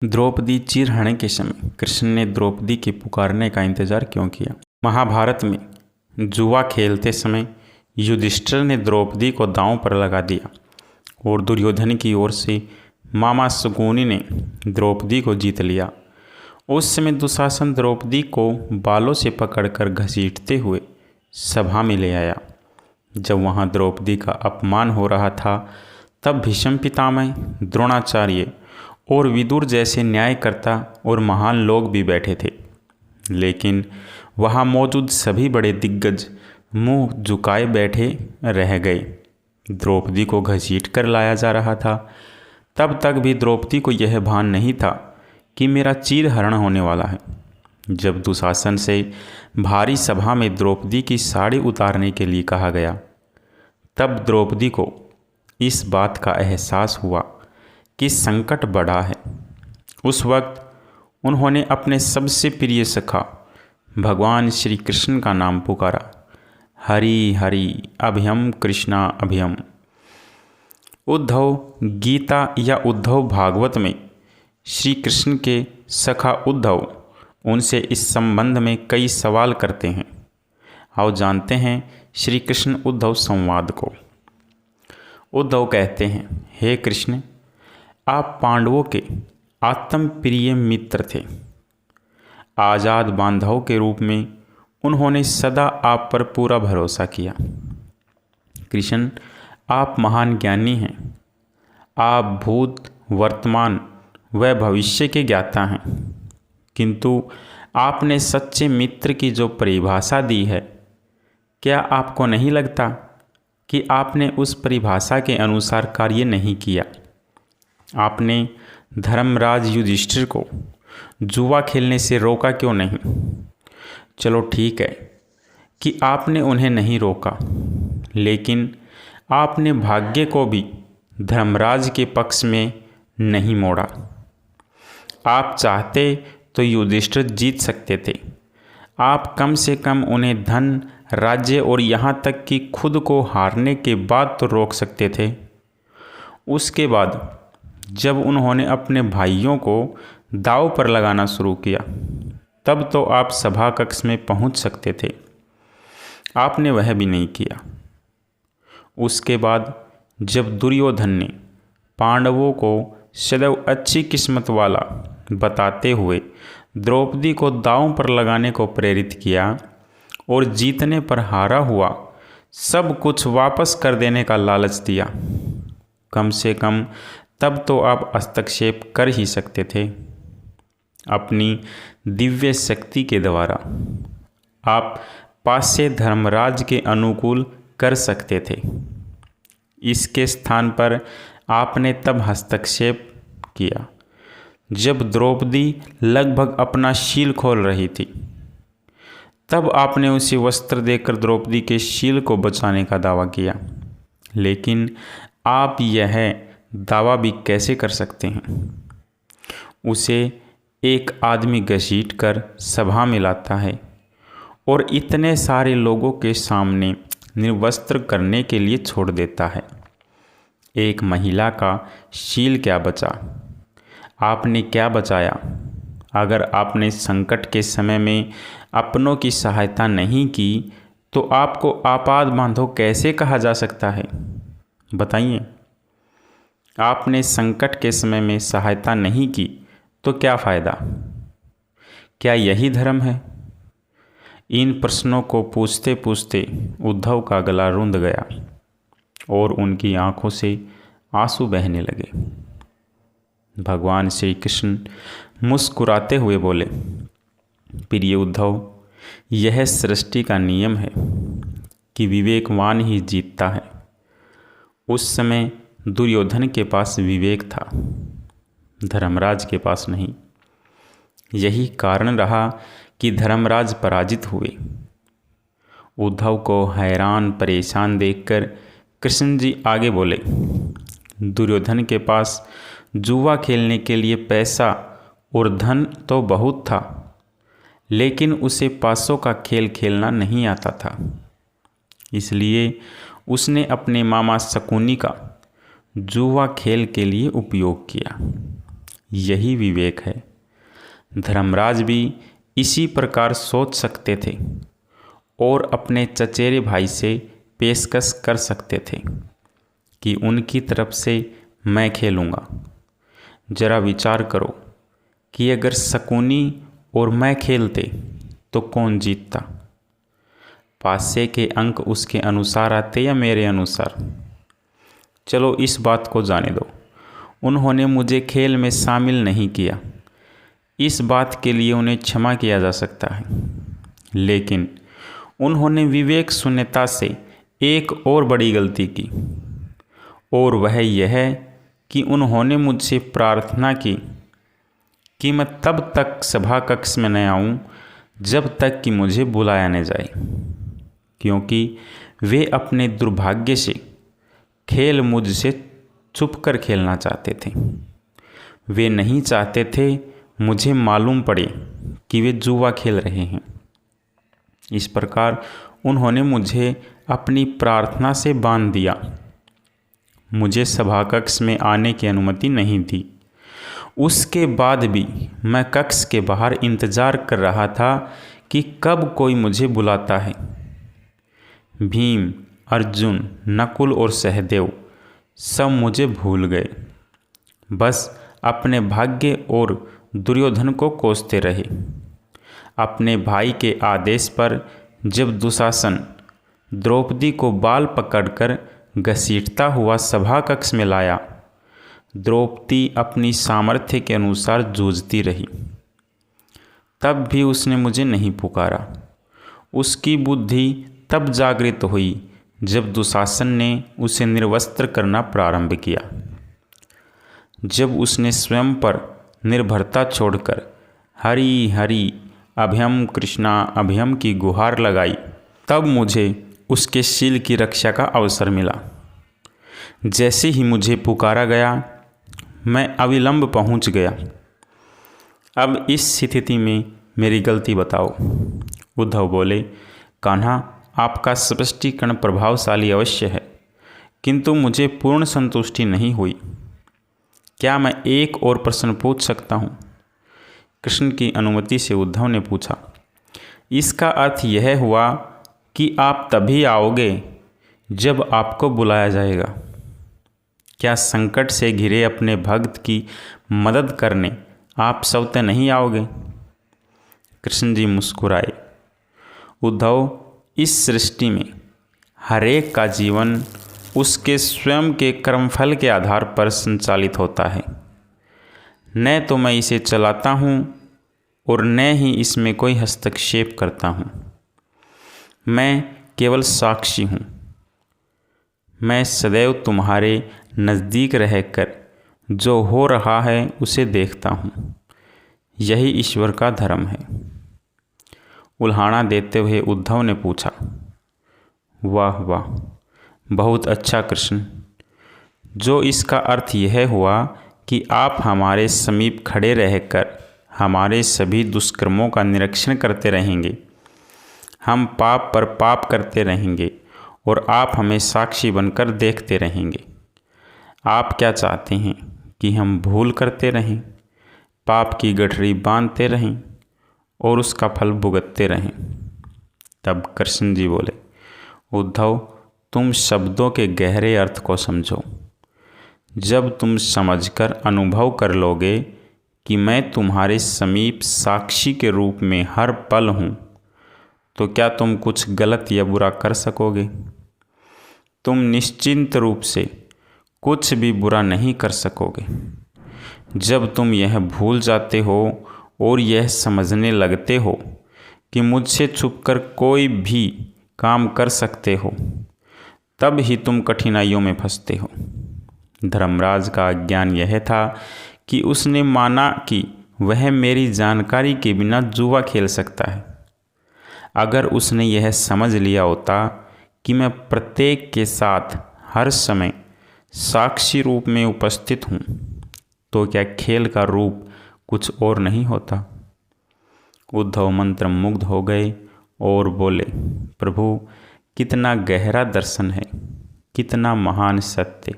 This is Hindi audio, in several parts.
द्रौपदी चीरहरण के समय कृष्ण ने द्रौपदी के पुकारने का इंतजार क्यों किया? महाभारत में जुआ खेलते समय युधिष्ठिर ने द्रौपदी को दांव पर लगा दिया और दुर्योधन की ओर से मामा शकुनी ने द्रौपदी को जीत लिया। उस समय दुशासन द्रौपदी को बालों से पकड़कर घसीटते हुए सभा में ले आया। जब वहां द्रौपदी का अपमान हो रहा था तब भीष्म पितामह, द्रोणाचार्य और विदुर जैसे न्यायकर्ता और महान लोग भी बैठे थे, लेकिन वहां मौजूद सभी बड़े दिग्गज मुंह झुकाए बैठे रह गए। द्रौपदी को घसीट कर लाया जा रहा था। तब तक भी द्रौपदी को यह भान नहीं था कि मेरा चीरहरण होने वाला है। जब दुशासन से भारी सभा में द्रौपदी की साड़ी उतारने के लिए कहा गया, तब द्रौपदी को इस बात का एहसास हुआ कि संकट बड़ा है। उस वक्त उन्होंने अपने सबसे प्रिय सखा भगवान श्री कृष्ण का नाम पुकारा, हरि हरि अभयम कृष्णा अभयम। उद्धव गीता या उद्धव भागवत में श्री कृष्ण के सखा उद्धव उनसे इस संबंध में कई सवाल करते हैं। आओ जानते हैं श्री कृष्ण उद्धव संवाद को। उद्धव कहते हैं, हे कृष्ण, आप पांडवों के आत्म प्रिय मित्र थे। आज़ाद बांधव के रूप में उन्होंने सदा आप पर पूरा भरोसा किया। कृष्ण, आप महान ज्ञानी हैं। आप भूत, वर्तमान व भविष्य के ज्ञाता हैं, किंतु आपने सच्चे मित्र की जो परिभाषा दी है, क्या आपको नहीं लगता कि आपने उस परिभाषा के अनुसार कार्य नहीं किया? आपने धर्मराज युधिष्ठिर को जुआ खेलने से रोका क्यों नहीं? चलो ठीक है कि आपने उन्हें नहीं रोका, लेकिन आपने भाग्य को भी धर्मराज के पक्ष में नहीं मोड़ा। आप चाहते तो युधिष्ठिर जीत सकते थे। आप कम से कम उन्हें धन, राज्य और यहाँ तक कि खुद को हारने के बाद तो रोक सकते थे। उसके बाद जब उन्होंने अपने भाइयों को दांव पर लगाना शुरू किया, तब तो आप सभा कक्ष में पहुंच सकते थे। आपने वह भी नहीं किया। उसके बाद जब दुर्योधन ने पांडवों को सदैव अच्छी किस्मत वाला बताते हुए द्रौपदी को दांव पर लगाने को प्रेरित किया और जीतने पर हारा हुआ सब कुछ वापस कर देने का लालच दिया, कम से कम तब तो आप हस्तक्षेप कर ही सकते थे। अपनी दिव्य शक्ति के द्वारा आप पासे धर्मराज के अनुकूल कर सकते थे। इसके स्थान पर आपने तब हस्तक्षेप किया जब द्रौपदी लगभग अपना शील खोल रही थी। तब आपने उसे वस्त्र देकर द्रौपदी के शील को बचाने का दावा किया, लेकिन आप यह दावा भी कैसे कर सकते हैं? उसे एक आदमी घसीट कर सभा में लाता है और इतने सारे लोगों के सामने निर्वस्त्र करने के लिए छोड़ देता है। एक महिला का शील क्या बचा? आपने क्या बचाया? अगर आपने संकट के समय में अपनों की सहायता नहीं की तो आपको आपाद बांधव कैसे कहा जा सकता है? बताइए। आपने संकट के समय में सहायता नहीं की तो क्या फ़ायदा? क्या यही धर्म है? इन प्रश्नों को पूछते पूछते उद्धव का गला रुंध गया और उनकी आंखों से आंसू बहने लगे। भगवान श्री कृष्ण मुस्कुराते हुए बोले, प्रिय उद्धव, यह सृष्टि का नियम है कि विवेकवान ही जीतता है। उस समय दुर्योधन के पास विवेक था, धर्मराज के पास नहीं। यही कारण रहा कि धर्मराज पराजित हुए। उद्धव को हैरान परेशान देखकर कृष्ण जी आगे बोले, दुर्योधन के पास जुआ खेलने के लिए पैसा और धन तो बहुत था, लेकिन उसे पासों का खेल खेलना नहीं आता था। इसलिए उसने अपने मामा शकुनी का जुआ खेल के लिए उपयोग किया। यही विवेक है। धर्मराज भी इसी प्रकार सोच सकते थे और अपने चचेरे भाई से पेशकश कर सकते थे कि उनकी तरफ से मैं खेलूँगा। जरा विचार करो कि अगर शकुनी और मैं खेलते तो कौन जीतता? पासे के अंक उसके अनुसार आते या मेरे अनुसार? चलो इस बात को जाने दो। उन्होंने मुझे खेल में शामिल नहीं किया, इस बात के लिए उन्हें क्षमा किया जा सकता है। लेकिन उन्होंने विवेक शून्यता से एक और बड़ी गलती की, और वह यह कि उन्होंने मुझसे प्रार्थना की कि मैं तब तक सभा कक्ष में न आऊं जब तक कि मुझे बुलाया न जाए, क्योंकि वे अपने दुर्भाग्य से खेल मुझसे छुपकर खेलना चाहते थे। वे नहीं चाहते थे मुझे मालूम पड़े कि वे जुआ खेल रहे हैं। इस प्रकार उन्होंने मुझे अपनी प्रार्थना से बांध दिया, मुझे सभा कक्ष में आने की अनुमति नहीं दी। उसके बाद भी मैं कक्ष के बाहर इंतजार कर रहा था कि कब कोई मुझे बुलाता है। भीम, अर्जुन, नकुल और सहदेव सब मुझे भूल गए, बस अपने भाग्य और दुर्योधन को कोसते रहे। अपने भाई के आदेश पर जब दुशासन द्रौपदी को बाल पकड़कर घसीटता हुआ सभा कक्ष में लाया, द्रौपदी अपनी सामर्थ्य के अनुसार जूझती रही। तब भी उसने मुझे नहीं पुकारा। उसकी बुद्धि तब जागृत हुई जब दुशासन ने उसे निर्वस्त्र करना प्रारंभ किया। जब उसने स्वयं पर निर्भरता छोड़कर हरि हरि अभयम कृष्णा अभयम की गुहार लगाई, तब मुझे उसके शील की रक्षा का अवसर मिला। जैसे ही मुझे पुकारा गया, मैं अविलंब पहुंच गया। अब इस स्थिति में मेरी गलती बताओ। उद्धव बोले, कान्हा, आपका स्पष्टीकरण प्रभावशाली अवश्य है, किंतु मुझे पूर्ण संतुष्टि नहीं हुई। क्या मैं एक और प्रश्न पूछ सकता हूँ? कृष्ण की अनुमति से उद्धव ने पूछा। इसका अर्थ यह हुआ कि आप तभी आओगे जब आपको बुलाया जाएगा। क्या संकट से घिरे अपने भक्त की मदद करने आप स्वतः नहीं आओगे? कृष्ण जी मुस्कुराए। उद्धव, इस सृष्टि में हरेक का जीवन उसके स्वयं के कर्मफल के आधार पर संचालित होता है। न तो मैं इसे चलाता हूँ और न ही इसमें कोई हस्तक्षेप करता हूँ। मैं केवल साक्षी हूँ। मैं सदैव तुम्हारे नज़दीक रहकर जो हो रहा है उसे देखता हूँ। यही ईश्वर का धर्म है। उल्हाड़ा देते हुए उद्धव ने पूछा, वाह वाह, बहुत अच्छा कृष्ण। जो इसका अर्थ यह हुआ कि आप हमारे समीप खड़े रहकर हमारे सभी दुष्कर्मों का निरीक्षण करते रहेंगे। हम पाप पर पाप करते रहेंगे और आप हमें साक्षी बनकर देखते रहेंगे। आप क्या चाहते हैं कि हम भूल करते रहें, पाप की गठरी बांधते रहें और उसका फल भुगतते रहें? तब कृष्ण जी बोले, उद्धव, तुम शब्दों के गहरे अर्थ को समझो। जब तुम समझकर अनुभव कर लोगे कि मैं तुम्हारे समीप साक्षी के रूप में हर पल हूँ, तो क्या तुम कुछ गलत या बुरा कर सकोगे? तुम निश्चिंत रूप से कुछ भी बुरा नहीं कर सकोगे। जब तुम यह भूल जाते हो और यह समझने लगते हो कि मुझसे छुपकर कोई भी काम कर सकते हो, तब ही तुम कठिनाइयों में फंसते हो। धर्मराज का अज्ञान यह था कि उसने माना कि वह मेरी जानकारी के बिना जुआ खेल सकता है। अगर उसने यह समझ लिया होता कि मैं प्रत्येक के साथ हर समय साक्षी रूप में उपस्थित हूँ, तो क्या खेल का रूप कुछ और नहीं होता? उद्धव मंत्रमुग्ध हो गए और बोले, प्रभु, कितना गहरा दर्शन है, कितना महान सत्य।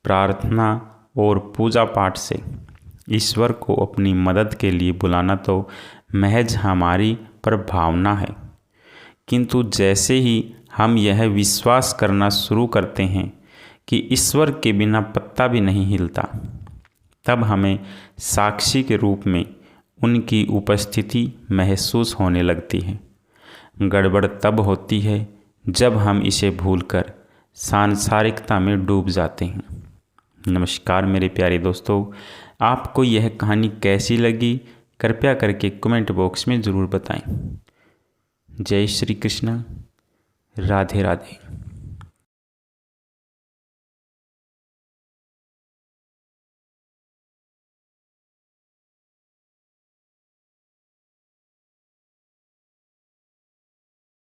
प्रार्थना और पूजा पाठ से ईश्वर को अपनी मदद के लिए बुलाना तो महज हमारी प्रभावना है, किंतु जैसे ही हम यह विश्वास करना शुरू करते हैं कि ईश्वर के बिना पत्ता भी नहीं हिलता, तब हमें साक्षी के रूप में उनकी उपस्थिति महसूस होने लगती है। गड़बड़ तब होती है जब हम इसे भूलकर सांसारिकता में डूब जाते हैं। नमस्कार मेरे प्यारे दोस्तों, आपको यह कहानी कैसी लगी कृपया करके कमेंट बॉक्स में ज़रूर बताएं। जय श्री कृष्ण, राधे राधे।